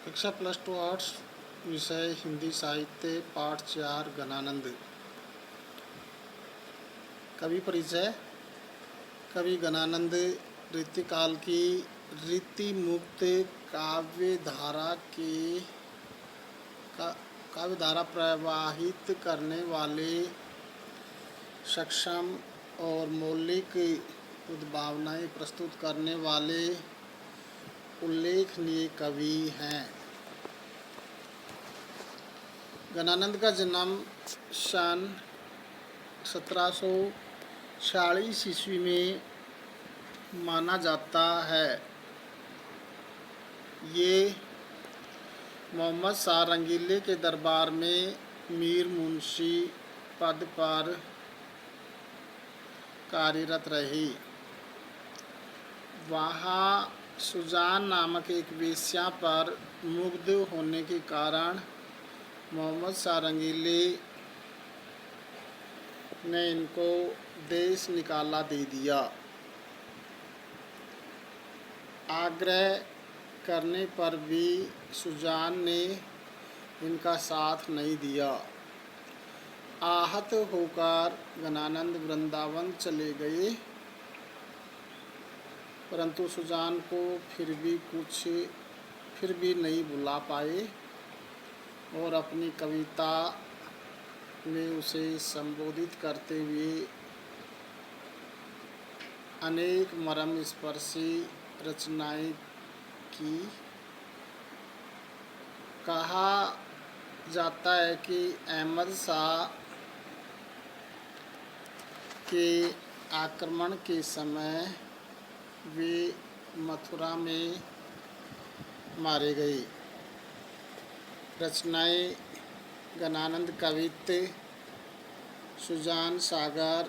कक्षा +2 आर्ट्स विषय हिंदी साहित्य पाठ 4 गणानंद। कवि परिचय। कवि गणानंद रीतिकाल की रीति मुक्त काव्यधारा प्रवाहित करने वाले सक्षम और मौलिक उद्भावनाएं प्रस्तुत करने वाले उल्लेखनीय कवि हैं। गणानंद का जन्म सन 1746 ईस्वी में माना जाता है। ये मोहम्मद शाह रंगीले के दरबार में मीर मुंशी पद पर कार्यरत रही। वहाँ सुजान नामक एक वेश्या पर मुग्ध होने के कारण मोहम्मद शाह रंगीले ने इनको देश निकाला दे दिया। आग्रह करने पर भी सुजान ने इनका साथ नहीं दिया। आहत होकर गणानंद वृंदावन चले गए, परंतु सुजान को फिर भी नहीं भुला पाए और अपनी कविता में उसे संबोधित करते हुए अनेक मर्म स्पर्शी रचनाएं की। कहा जाता है कि अहमद शाह के आक्रमण के समय वे मथुरा में मारे गए। रचनाएं गणानंद कवित्त, सुजान सागर,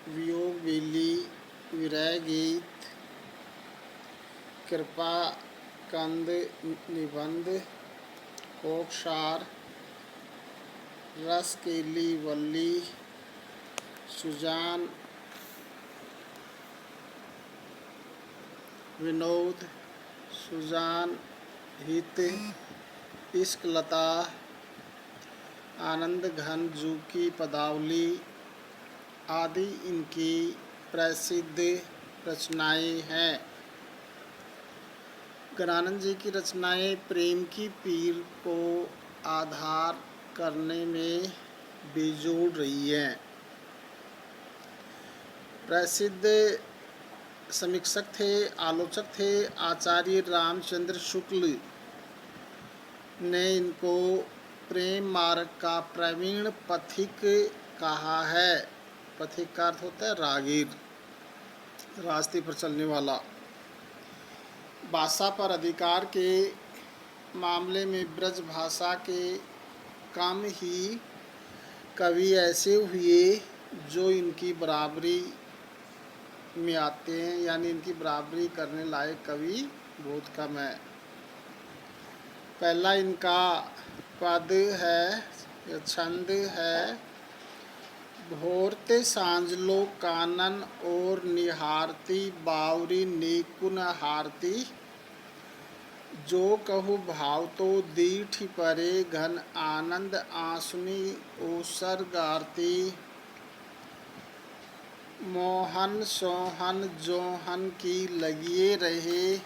वियोग बेली, विरह गीत, कृपा कंद निबंध, कोकसार, रसकेली वल्ली, सुजान विनोद, सुजान हित, इश्क लता, आनंद घन जू की पदावली आदि इनकी प्रसिद्ध रचनाएं हैं। गणानंद जी की रचनाएं प्रेम की पीर को आधार करने में बेजोड़ रही हैं। प्रसिद्ध समीक्षक थे, आलोचक थे आचार्य रामचंद्र शुक्ल ने इनको प्रेम मार्ग का प्रवीण पथिक कहा है। पथिक का अर्थ होता है रागीर, रास्ते पर चलने वाला। भाषा पर अधिकार के मामले में ब्रज भाषा के कम ही कवि ऐसे हुए जो इनकी बराबरी में आते हैं, यानी इनकी बराबरी करने लायक कवि बहुत कम है। पहला इनका पद है या छंद है, भोरते सांझलो कानन और निहारती बावरी नेकुन हारती, जो कहू भाव तो दीठ परे घन आनंद आंसुनी ओसर गारती, मोहन सोहन जोहन की लगिए रहे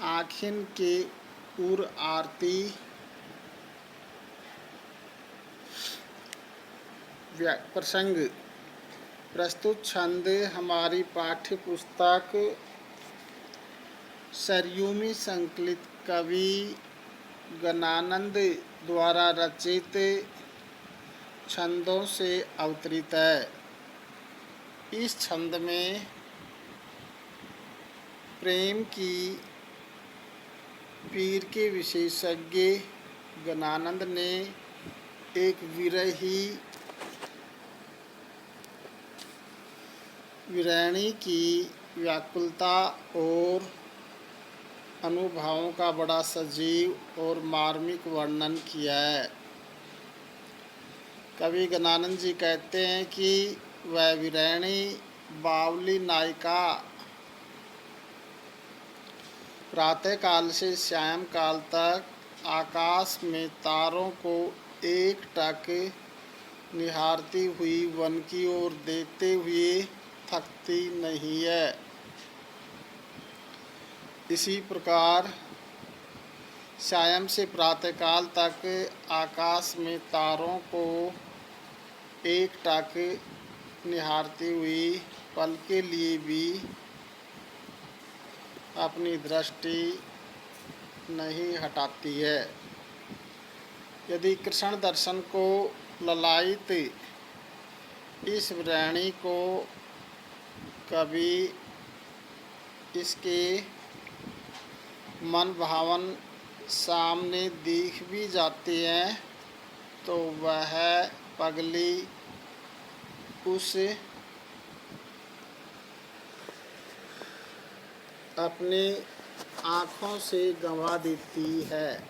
आखिन के उर आरती। प्रसंग। प्रस्तुत छंद हमारी पाठ्य पुस्तक सरयू में संकलित कवि गणानंद द्वारा रचित छंदों से अवतरित है। इस छंद में प्रेम की पीर के विशेषज्ञ गणानंद ने एक विरहिणी की व्याकुलता और अनुभवों का बड़ा सजीव और मार्मिक वर्णन किया है। कवि गणानंद जी कहते हैं कि वह विरहिणी बावली नायिका प्रातःकाल से सायंकाल तक आकाश में तारों को एकटक निहारती हुई वन की ओर देखते हुए थकती नहीं है। इसी प्रकार सायं से प्रातःकाल तक आकाश में तारों को एकटक निहारती हुई पल के लिए भी अपनी दृष्टि नहीं हटाती है। यदि कृष्ण दर्शन को ललायित इस वृणी को कभी इसके मन भावन सामने दिख भी जाते हैं तो वह पगली उस अपनी आँखों से गंवा देती है।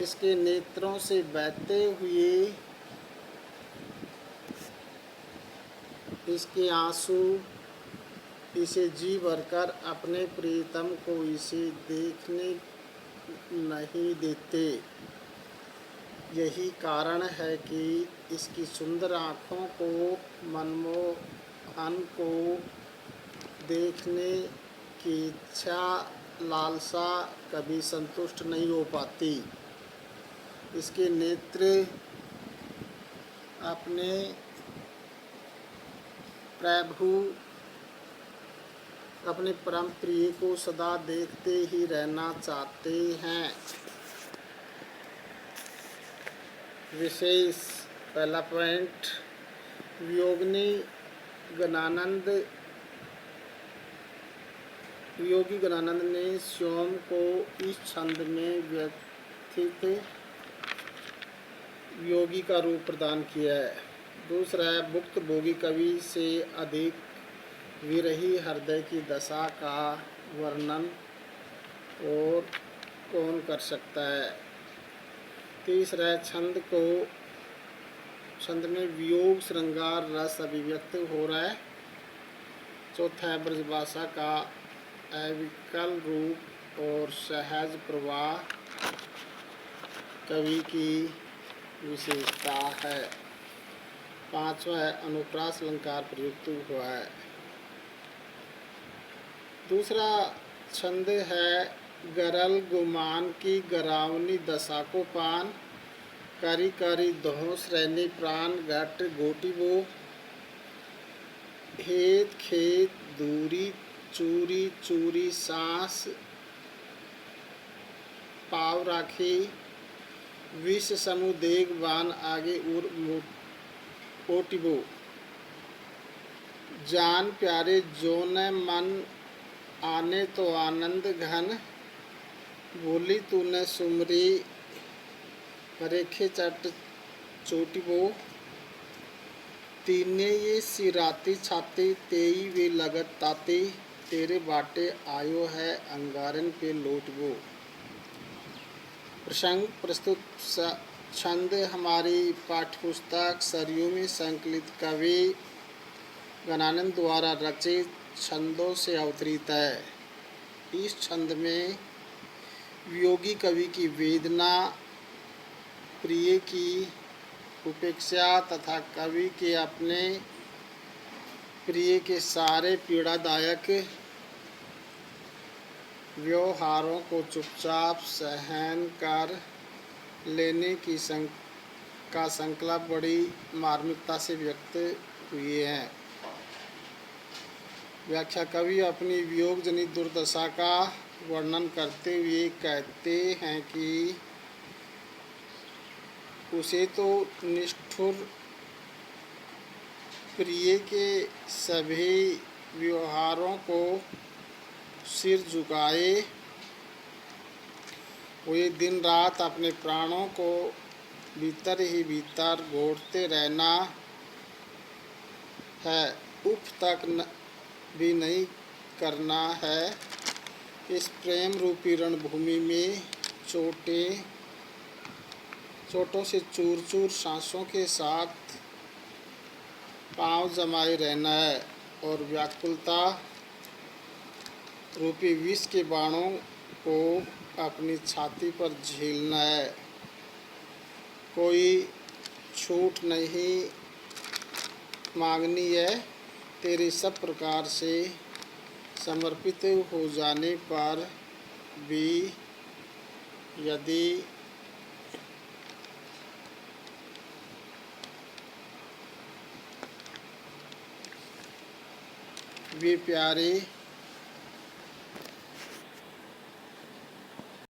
इसके नेत्रों से बहते हुए इसके आंसू इसे जी भरकर अपने प्रियतम को इसे देखने नहीं देते। यही कारण है कि इसकी सुंदर आँखों को मनमोहन को देखने की इच्छा लालसा कभी संतुष्ट नहीं हो पाती। इसके नेत्र अपने प्रभु अपने परम प्रिय को सदा देखते ही रहना चाहते हैं। विशेष पहला पॉइंट, योगी गणानंद ने स्वयं को इस छंद में व्यथित योगी का रूप प्रदान किया है। दूसरा है, भुक्त भोगी कवि से अधिक विरही हृदय की दशा का वर्णन और कौन कर सकता है। तीसरा है, छंद में वियोग श्रृंगार रस अभिव्यक्त हो रहा है। चौथा है, ब्रजभाषा का अविकल रूप और सहज प्रवाह कवि की विशेषता है। पांचवा है, अनुप्रास अलंकार प्रयुक्त हुआ है। दूसरा छंद है, गरल गुमान की गरावनी दशा को पान, करी करी दोष रहने प्राण घट गोटी वो, हेत खेत दूरी चूरी चूरी सांस पाव राखी, विष समूह देख बान आगे उर ओटिबो, जान प्यारे जो न मन आने तो आनंद घन, बोली तूने सुमरी रेखे चट चोटिबो, तीने ये सिराती छाती तेई वे लगत ताती, तेरे बाटे आयो है अंगारन पे लौटबो। प्रसंग प्रस्तुत छंद हमारी पाठ्यपुस्तक सरयू में संकलित कवि गणानंद द्वारा रचित छंदों से अवतरित है। इस छंद में वियोगी कवि की वेदना, प्रिय की उपेक्षा तथा कवि के अपने प्रिय के सारे पीड़ादायक व्यवहारों को चुपचाप सहन कर लेने की का संकल्प बड़ी मार्मिकता से व्यक्त हुए हैं। व्याख्या, कवि अपनी वियोग जनित दुर्दशा का वर्णन करते हुए कहते हैं कि उसे तो निष्ठुर प्रिय के सभी व्यवहारों को सिर झुकाए हुए दिन रात अपने प्राणों को भीतर ही भीतर घोटते रहना है, उफ तक भी नहीं करना है। इस प्रेम रूपी रणभूमि में चोटों से चूर चूर सांसों के साथ पांव जमाए रहना है और व्याकुलता रूपी विष के बाणों को अपनी छाती पर झेलना है। कोई छूट नहीं मांगनी है। तेरे सब प्रकार से समर्पित हो जाने पर भी यदि वे प्यारे